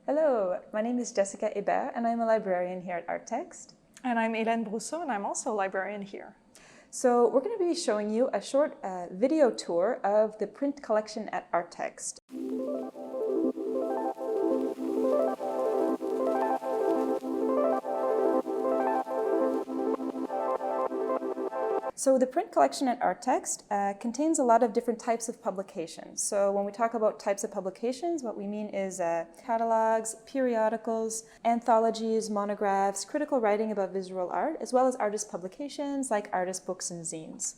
Hello, my name is Jessica Hébert and I'm a librarian here at Artexte. And I'm Hélène Brousseau and I'm also a librarian here. So we're going to be showing you a short video tour of the print collection at Artexte. So the print collection at Artexte contains a lot of different types of publications. So when we talk about types of publications, what we mean is catalogs, periodicals, anthologies, monographs, critical writing about visual art, as well as artist publications like artist books and zines.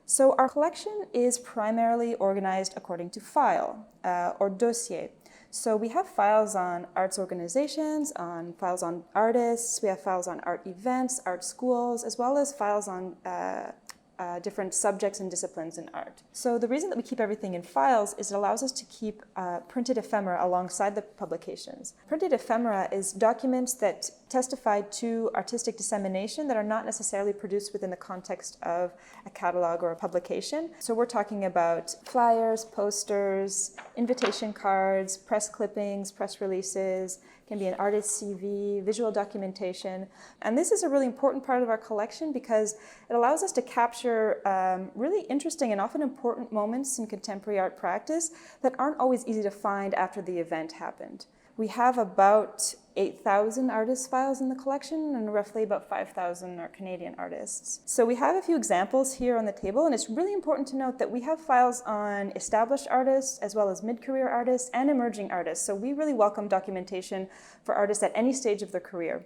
So our collection is primarily organized according to file or dossier. So we have files on arts organizations, files on artists, we have files on art events, art schools, as well as files on different subjects and disciplines in art. So the reason that we keep everything in files is it allows us to keep printed ephemera alongside the publications. Printed ephemera is documents that testify to artistic dissemination that are not necessarily produced within the context of a catalog or a publication. So we're talking about flyers, posters, invitation cards, press clippings, press releases, can be an artist's CV, visual documentation. And this is a really important part of our collection because it allows us to capture really interesting and often important moments in contemporary art practice that aren't always easy to find after the event happened. We have about 8,000 artist files in the collection and roughly about 5,000 are Canadian artists. So we have a few examples here on the table, and it's really important to note that we have files on established artists as well as mid-career artists and emerging artists. So we really welcome documentation for artists at any stage of their career.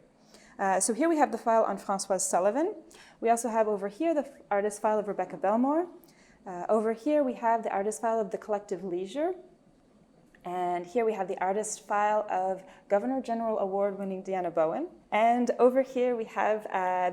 So here we have the file on Françoise Sullivan. We also have over here the artist file of Rebecca Belmore. Over here we have the artist file of the Collective Leisure. And here we have the artist file of Governor General Award-winning Diana Bowen. And over here we have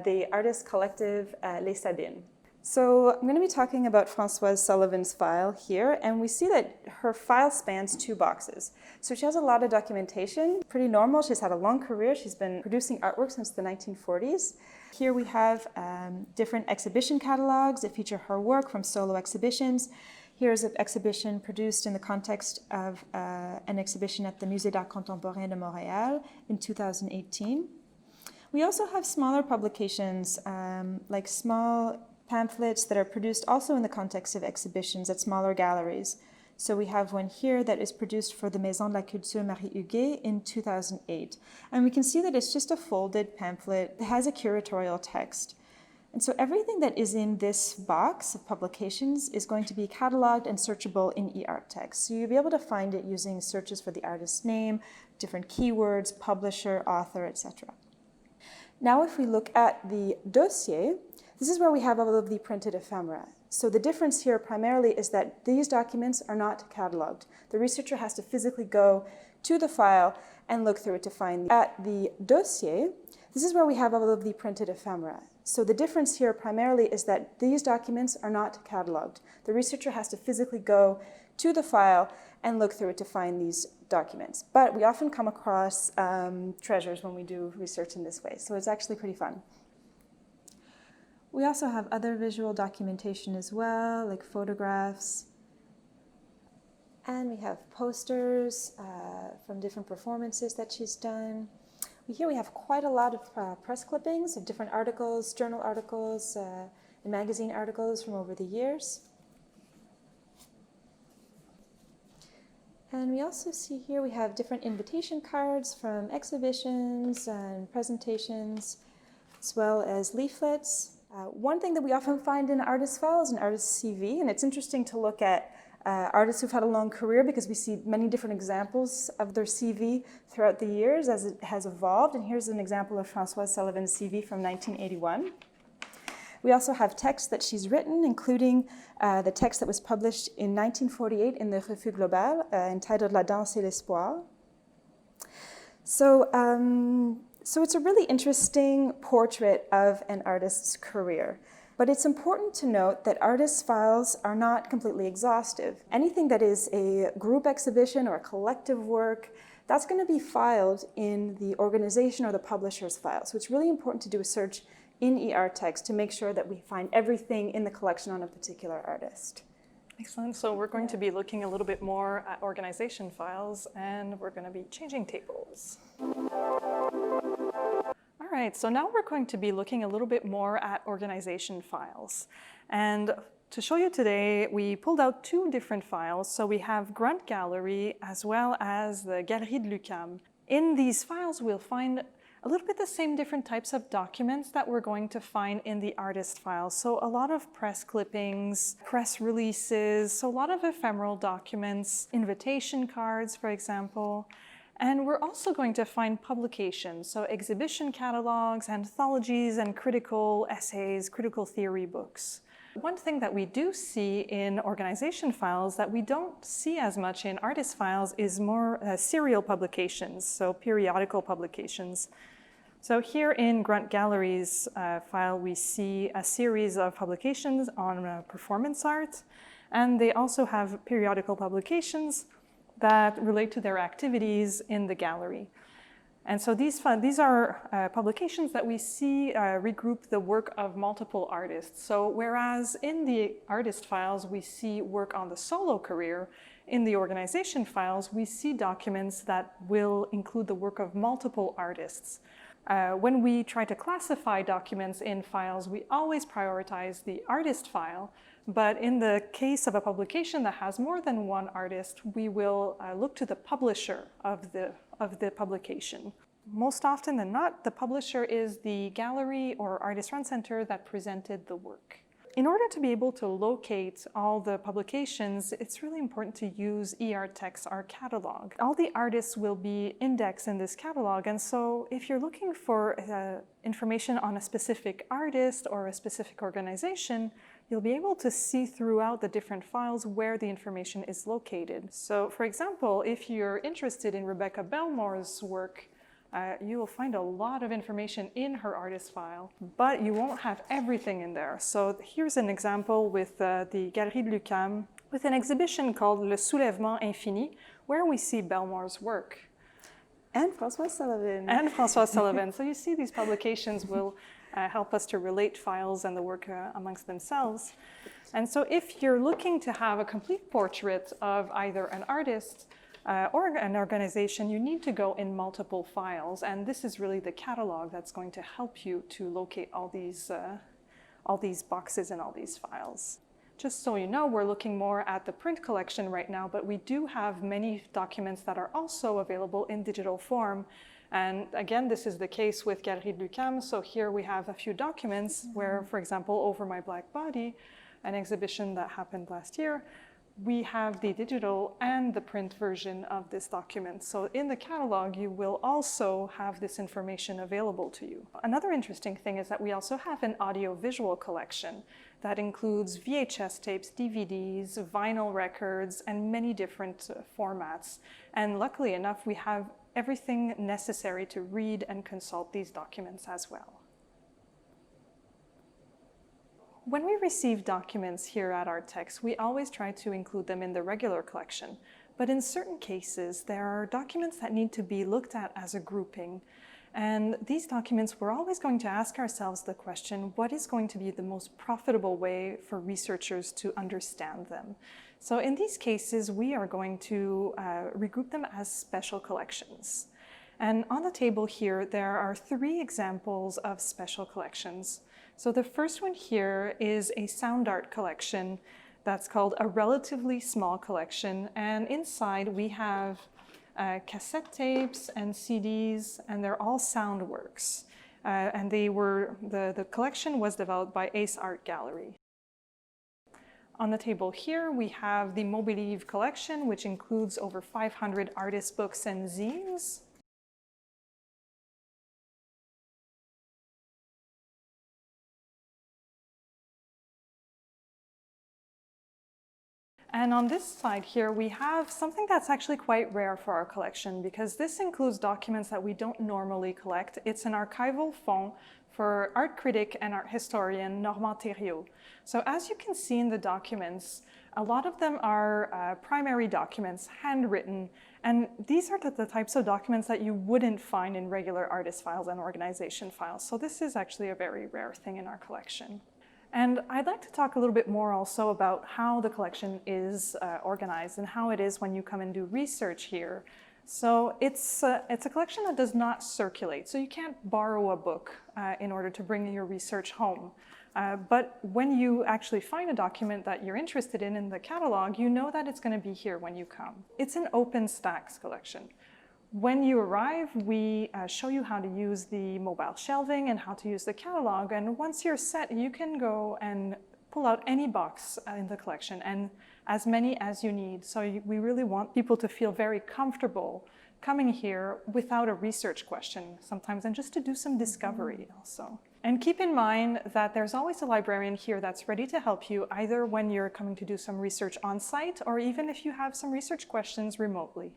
the artist collective Les Sabines. So I'm going to be talking about Françoise Sullivan's file here, and we see that her file spans 2 boxes. So she has a lot of documentation, pretty normal. She's had a long career. She's been producing artwork since the 1940s. Here we have different exhibition catalogs that feature her work from solo exhibitions. Here's an exhibition produced in the context of an exhibition at the Musée d'Art Contemporain de Montréal in 2018. We also have smaller publications, like small pamphlets that are produced also in the context of exhibitions at smaller galleries. So we have one here that is produced for the Maison de la Culture Marie Huguet in 2008. And we can see that it's just a folded pamphlet that has a curatorial text. And so everything that is in this box of publications is going to be cataloged and searchable in eArtText. So you'll be able to find it using searches for the artist's name, different keywords, publisher, author, etc. Now if we look at the dossier, this is where we have all of the printed ephemera. So the difference here primarily is that these documents are not cataloged. The researcher has to physically go to the file and look through it to find. At the dossier, this is where we have all of the printed ephemera. So the difference here primarily is that these documents are not cataloged. The researcher has to physically go to the file and look through it to find these documents. But we often come across treasures when we do research in this way, so it's actually pretty fun. We also have other visual documentation as well, like photographs. And we have posters from different performances that she's done. Here we have quite a lot of press clippings of different articles, journal articles, and magazine articles from over the years. And we also see here we have different invitation cards from exhibitions and presentations, as well as leaflets. One thing that we often find in artist files is an artist's CV, and it's interesting to look at artists who've had a long career because we see many different examples of their CV throughout the years as it has evolved. And here's an example of Françoise Sullivan's CV from 1981. We also have text that she's written, including the text that was published in 1948 in the Revue Globale, entitled La Danse et l'Espoir. So it's a really interesting portrait of an artist's career. But it's important to note that artists' files are not completely exhaustive. Anything that is a group exhibition or a collective work, that's going to be filed in the organization or the publisher's file. So it's really important to do a search in eArtText to make sure that we find everything in the collection on a particular artist. Excellent. So we're going to be looking a little bit more at organization files, and we're going to be changing tables. All right, so now we're going to be looking a little bit more at organization files. And to show you today, we pulled out two different files. So we have Grunt Gallery as well as the Galerie de l'UQAM. In these files, we'll find a little bit the same different types of documents that we're going to find in the artist files. So a lot of press clippings, press releases, so a lot of ephemeral documents, invitation cards, for example. And we're also going to find publications, so exhibition catalogs, anthologies, and critical essays, critical theory books. One thing that we do see in organization files that we don't see as much in artist files is more serial publications, so periodical publications. So here in Grunt Gallery's file, we see a series of publications on performance art, and they also have periodical publications that relate to their activities in the gallery. And so these are publications that we see regroup the work of multiple artists. So whereas in the artist files, we see work on the solo career, in the organization files, we see documents that will include the work of multiple artists. When we try to classify documents in files, we always prioritize the artist file, but in the case of a publication that has more than one artist, we will look to the publisher of the publication. Most often than not, the publisher is the gallery or artist-run center that presented the work. In order to be able to locate all the publications, it's really important to use artexte, our catalog. All the artists will be indexed in this catalog, and so if you're looking for information on a specific artist or a specific organization, you'll be able to see throughout the different files where the information is located. So, for example, if you're interested in Rebecca Belmore's work, you will find a lot of information in her artist file, but you won't have everything in there. So here's an example with the Galerie de l'UQAM with an exhibition called Le Soulèvement Infini, where we see Belmore's work. And François Sullivan. And François Sullivan. So you see these publications will help us to relate files and the work amongst themselves. And so if you're looking to have a complete portrait of either an artist or an organization, you need to go in multiple files, and this is really the catalog that's going to help you to locate all these boxes and all these files. Just so you know, we're looking more at the print collection right now, but we do have many documents that are also available in digital form. And again, this is the case with Galerie de l'UQAM. So here we have a few documents where, for example, Over My Black Body, an exhibition that happened last year, we have the digital and the print version of this document. So in the catalog, you will also have this information available to you. Another interesting thing is that we also have an audiovisual collection that includes VHS tapes, DVDs, vinyl records, and many different formats. And luckily enough, we have everything necessary to read and consult these documents as well. When we receive documents here at artexte, we always try to include them in the regular collection. But in certain cases, there are documents that need to be looked at as a grouping. And these documents, we're always going to ask ourselves the question, what is going to be the most profitable way for researchers to understand them? So in these cases, we are going to regroup them as special collections. And on the table here, there are 3 examples of special collections. So the first one here is a sound art collection that's called a relatively small collection. And inside we have cassette tapes and CDs, and they're all sound works. And the collection was developed by Ace Art Gallery. On the table here, we have the Mobilive collection, which includes over 500 artist books and zines. And on this side here, we have something that's actually quite rare for our collection, because this includes documents that we don't normally collect. It's an archival fond for art critic and art historian Normand Thériault. So as you can see in the documents, a lot of them are primary documents, handwritten, and these are the types of documents that you wouldn't find in regular artist files and organization files. So this is actually a very rare thing in our collection. And I'd like to talk a little bit more also about how the collection is organized and how it is when you come and do research here. So it's a collection that does not circulate, so you can't borrow a book in order to bring your research home. But when you actually find a document that you're interested in the catalog, you know that it's going to be here when you come. It's an open stacks collection. When you arrive, we show you how to use the mobile shelving and how to use the catalog. And once you're set, you can go and pull out any box in the collection and as many as you need. So we really want people to feel very comfortable coming here without a research question sometimes, and just to do some discovery also. And keep in mind that there's always a librarian here that's ready to help you, either when you're coming to do some research on site or even if you have some research questions remotely.